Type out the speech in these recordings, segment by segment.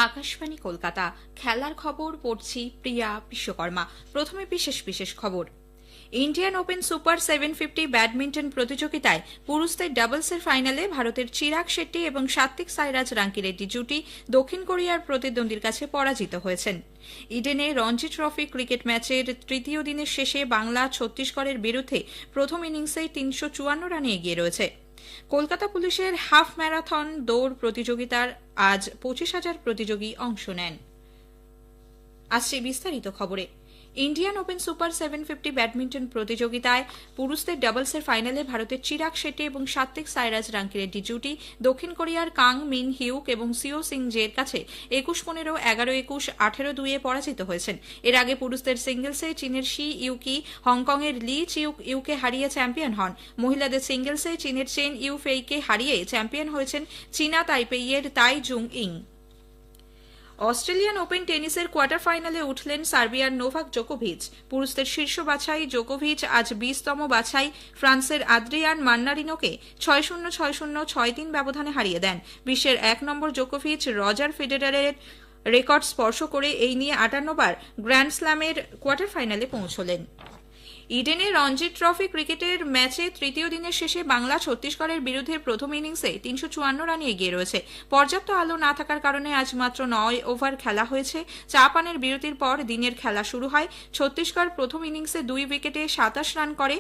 আকাশবাণী কলকাতা। খেলার খবর পড়ছি প্রিয়া বিশ্বকর্মা। প্রথমে বিশেষ খবর। ইন্ডিয়ান ওপেন সুপার 750 ব্যাডমিন্টন প্রতিযোগিতায় পুরুষদের ডাবলসের ফাইনালে ভারতের চিরাগ শেট্টি এবং সাত্বিক সাইরাজ রাঙ্কিরেড্ডি জুটি দক্ষিণ কোরিয়ার প্রতিদ্বন্দ্বীর কাছে পরাজিত হয়েছেন। ইডেনে রঞ্জি ট্রফি ক্রিকেট ম্যাচের তৃতীয় দিনের শেষে বাংলা ছত্তিশগড়ের বিরুদ্ধে প্রথম ইনিংসেই 354 রানে এগিয়ে রয়েছে। কলকাতা পুলিশের হাফ ম্যারাথন দৌড় প্রতিযোগিতার আজ 25,000 প্রতিযোগী অংশ নেন। আসছে বিস্তারিত খবরে। ইন্ডিয়ান ওপেন সুপার 750 ব্যাডমিন্টন প্রতিযোগিতায় পুরুষদের ডাবলসের ফাইনালে ভারতের চিরাগ শেট্টি এবং সাত্বিক সাইরাজ রাঙ্কিরেড্ডি জুটি দক্ষিণ কোরিয়ার কাং মিন হিউক এবং সিও সিং জের কাছে 21-15, 11-21, 18-2 পরাজিত হয়েছেন। এর আগে পুরুষদের সিঙ্গলসে চীনের শি ইউকি হংকংয়ের লি চিউক ইউকে হারিয়ে চ্যাম্পিয়ন হন। মহিলাদের সিঙ্গলসে চীনের চেন ইউ ফেইকে হারিয়ে চ্যাম্পিয়ন হয়েছেন চীনা তাইপেইয়ের তাই জুং ইং। অস্ট্রেলিয়ান ওপেন টেনিসের কোয়ার্টার ফাইনালে উঠলেন সার্বিয়ার নোভাক জোকোভিচ। পুরুষদের শীর্ষ বাছাই জোকোভিচ আজ 20তম বাছাই ফ্রান্সের আদ্রিয়ান মান্নারিনোকে 6-0, 6-0, 6-3 ব্যবধানে হারিয়ে দেন। বিশ্বের 1 নম্বর জোকোভিচ রজার ফেডারারের রেকর্ড স্পর্শ করে এই নিয়ে 58 বার গ্র্যান্ড স্ল্যামের কোয়ার্টার ফাইনালে পৌঁছলেন। ইডেনে রঞ্জি ট্রফি ক্রিকেটের ম্যাচে তৃতীয় দিনের শেষে বাংলা ছত্তিশগড়ের বিরুদ্ধে প্রথম ইনিংসে 354 রানে এগিয়ে রয়েছে। পর্যাপ্ত আলো না থাকার কারণে আজ মাত্র 9 ওভার খেলা হয়েছে। চা পানের বিরতির পর দিনের খেলা শুরু হয়। ছত্তিশগড় প্রথম ইনিংসে 2 উইকেটে 27 রান করে।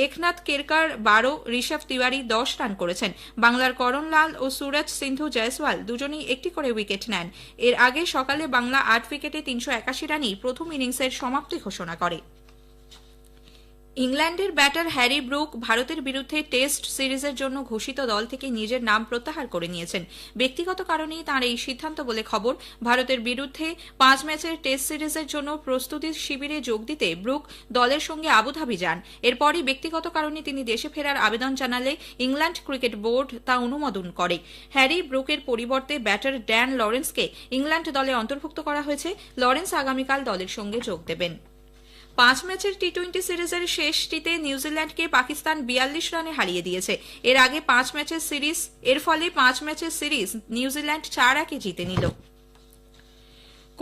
একনাথ কেরকার 12, ঋষভ তিওয়ারি 10 রান করেছেন। বাংলার করণলাল ও সুরজ সিন্ধু জয়সওয়াল দুজনেই একটি করে উইকেট নেন। এর আগে সকালে বাংলা 8 উইকেটে 381 রানেই প্রথম ইনিংসের সমাপ্তি ঘোষণা করে। ইংল্যান্ডের ব্যাটার হ্যারি ব্রুক ভারতের বিরুদ্ধে টেস্ট সিরিজের জন্য ঘোষিত দল থেকে নিজের নাম প্রত্যাহার করে নিয়েছেন। ব্যক্তিগত কারণেই তাঁর এই সিদ্ধান্ত বলে খবর। ভারতের বিরুদ্ধে 5 ম্যাচের টেস্ট সিরিজের জন্য প্রস্তুতি শিবিরে যোগ দিতে ব্রুক দলের সঙ্গে আবুধাবি যান। এরপরই ব্যক্তিগত কারণে তিনি দেশে ফেরার আবেদন জানালে ইংল্যান্ড ক্রিকেট বোর্ড তা অনুমোদন করে। হ্যারি ব্রুকের পরিবর্তে ব্যাটার ড্যান লরেন্সকে ইংল্যান্ড দলে অন্তর্ভুক্ত করা হয়েছে। লরেন্স আগামীকাল দলের সঙ্গে যোগ দেবেন। 5 ম্যাচের টি-20 সিরিজের শেষটিতে নিউজিল্যান্ডকে পাকিস্তান 42 রানে হারিয়ে দিয়েছে। এর আগে 5 ম্যাচের সিরিজ ফলে 5 ম্যাচের সিরিজ নিউজিল্যান্ড 4-1 জিতে নিল।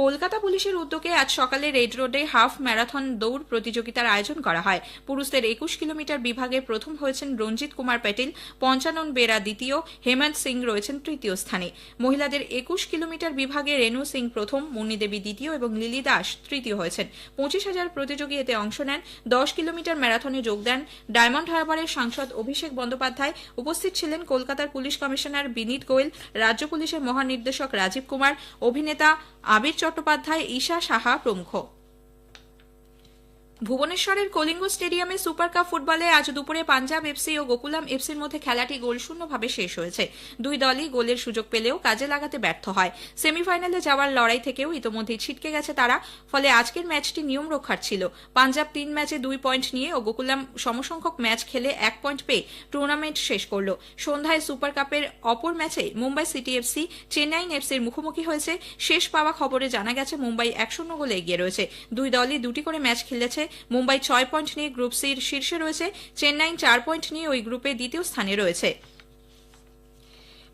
কলকাতা পুলিশের উদ্যোগে আজ সকালে রেড রোডে হাফ ম্যারাথন দৌড় প্রতিযোগিতার আয়োজন করা হয়। পুরুষদের 21 কিলোমিটার বিভাগে প্রথম হয়েছেন রঞ্জিত কুমার প্যাটেল, পঞ্চানন বেরা দ্বিতীয়, হেমন্ত সিং রয়েছেন তৃতীয় স্থানে। মহিলাদের 21 কিলোমিটার বিভাগে রেনু সিং প্রথম, মুন্নি দেবী দ্বিতীয় এবং লিলি দাস তৃতীয় হয়েছেন। 25,000 প্রতিযোগী এতে অংশ নেন। 10 কিলোমিটার ম্যারাথনে যোগ দেন ডায়মন্ড হারবারের সাংসদ অভিষেক বন্দ্যোপাধ্যায়। উপস্থিত ছিলেন কলকাতার পুলিশ কমিশনার বিনীত গোয়েল, রাজ্য পুলিশের মহানির্দেশক রাজীব কুমার, অভিনেতা আবির চট্টোপাধ্যায়, ঈশা সাহা প্রমুখ। ভুবনেশ্বরের কলিঙ্গ স্টেডিয়ামে সুপার কাপ ফুটবলে আজ দুপুরে পাঞ্জাব এফসি ও গোকুলাম এফসির মধ্যে খেলাটি গোলশূন্যভাবে শেষ হয়েছে। দুই দলই গোলের সুযোগ পেলেও কাজে লাগাতে ব্যর্থ হয়। সেমিফাইনালে যাওয়ার লড়াই থেকেও ইতোমধ্যেই ছিটকে গেছে তারা। ফলে আজকের ম্যাচটি নিয়ম রক্ষার ছিল। পাঞ্জাব 3 ম্যাচে 2 পয়েন্ট নিয়ে ও গোকুলাম সমসংখ্যক ম্যাচ খেলে 1 পয়েন্ট পেয়ে টুর্নামেন্ট শেষ করল। সন্ধ্যায় সুপার কাপের অপর ম্যাচে মুম্বাই সিটি এফসি চেন্নাইন এফসির মুখোমুখি হয়েছে। শেষ পাওয়া খবরে জানা গেছে মুম্বাই 1-0 গোলে এগিয়ে রয়েছে। দুই দলই 2টি করে ম্যাচ খেলেছে। মুম্বাই 6 পয়েন্ট নিয়ে গ্রুপ সির শীর্ষে রয়েছে। চেন্নাই 4 পয়েন্ট নিয়ে ওই গ্রুপে দ্বিতীয় স্থানে রয়েছে।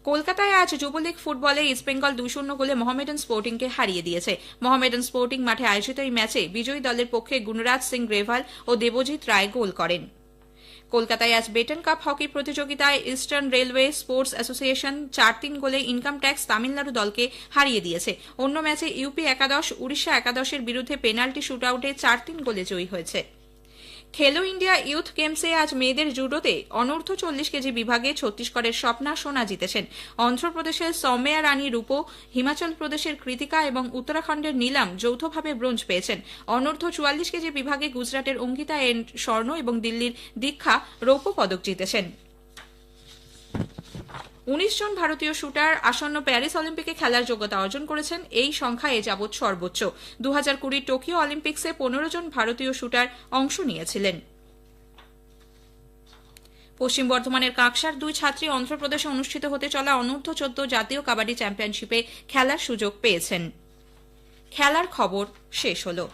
কলকাতায় আজ যুবলীগ ফুটবলে ইস্টবেঙ্গল 2-0 গোলে মোহামেডান স্পোর্টিংকে হারিয়ে দিয়েছে। মোহামেডান স্পোর্টিং মাঠে আয়োজিত এই ম্যাচে বিজয়ী দলের পক্ষে গুণরাজ সিং গ্রেভাল ও দেবজিৎ রায় গোল করেন। কলকাতায় আজ বেটন কাপ হকি প্রতিযোগিতায় ইস্টার্ন রেলওয়ে স্পোর্টস অ্যাসোসিয়েশন 4-3 গোলে ইনকাম ট্যাক্স তামিলনাড়ু দলকে হারিয়ে দিয়েছে। অন্য ম্যাচে ইউপি একাদশ উড়িষ্যা একাদশের বিরুদ্ধে পেনাল্টি শুটআউটে 4-3 গোলে জয়ী হয়েছে। খেলো ইন্ডিয়া ইউথ গেমসে আজ মেয়েদের জুডোতে অনূর্ধ্ব 40 কেজি বিভাগে ছত্তিশগড়ের স্বপ্না সোনা জিতেছেন। অন্ধ্রপ্রদেশের সৌম্যা রানী রূপো, হিমাচল প্রদেশের কৃতিকা এবং উত্তরাখণ্ডের নীলাম যৌথভাবে ব্রোঞ্জ পেয়েছেন। অনূর্ধ্ব 44 কেজি বিভাগে গুজরাটের অঙ্কিতা এন স্বর্ণ এবং দিল্লির দীক্ষা রৌপ্য পদক জিতেছেন। 19 জন ভারতীয় শুটার আসন্ন প্যারিস অলিম্পিকে খেলার যোগ্যতা অর্জন করেছেন। এই সংখ্যা এ যাবৎ সর্বোচ্চ। 2020 টোকিও অলিম্পিক্সে 15 জন ভারতীয় শুটার অংশ নিয়েছিলেন। পশ্চিম বর্ধমানের কাকসার 2 ছাত্রী অন্ধ্রপ্রদেশে অনুষ্ঠিত হতে চলা অনূর্ধ্ব 14 জাতীয় কাবাডি চ্যাম্পিয়নশিপে খেলার সুযোগ পেয়েছেন। খেলার খবর শেষ হলো।